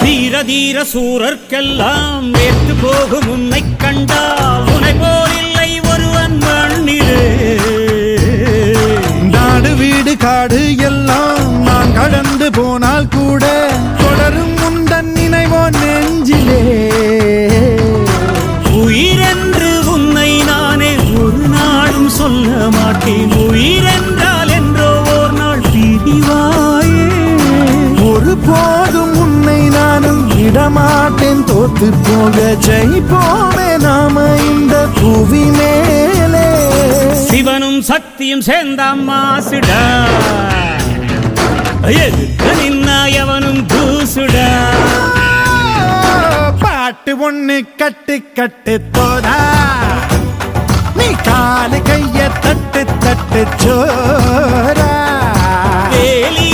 தீர தீர சூரர்க்கெல்லாம் வேற்று போகும் உன்னை கண்டால் உனை போல் இல்லை ஒருவன் மண்ணிலே. நாடு வீடு காடு எல்லாம் நான் கடந்து போனால் கூட தொடரும் முந்தன் நினைவோ நெஞ்சிலே. உயிரென்று உன்னை நானே ஒரு நாளும் சொல்ல மாட்டேன். உயிரென்றால் என்றோ ஓர் நாள் பிரிவாயே. ஒரு போதும் உன்னை நானும் விடமாட்டேன். தோத்து போக ஜெயிப்போமே நாம இந்த புவி மேலே. சிவனும் சக்தியும் சேர்ந்தாம் மாசுடா, எதிர்த்து நின்னா எவனும் தூசுடா. பாட்டு ஒண்ணு கட்டு கட்டு தோடா, நீ காலு கைய தட்டு தட்டு சோரா. வேலி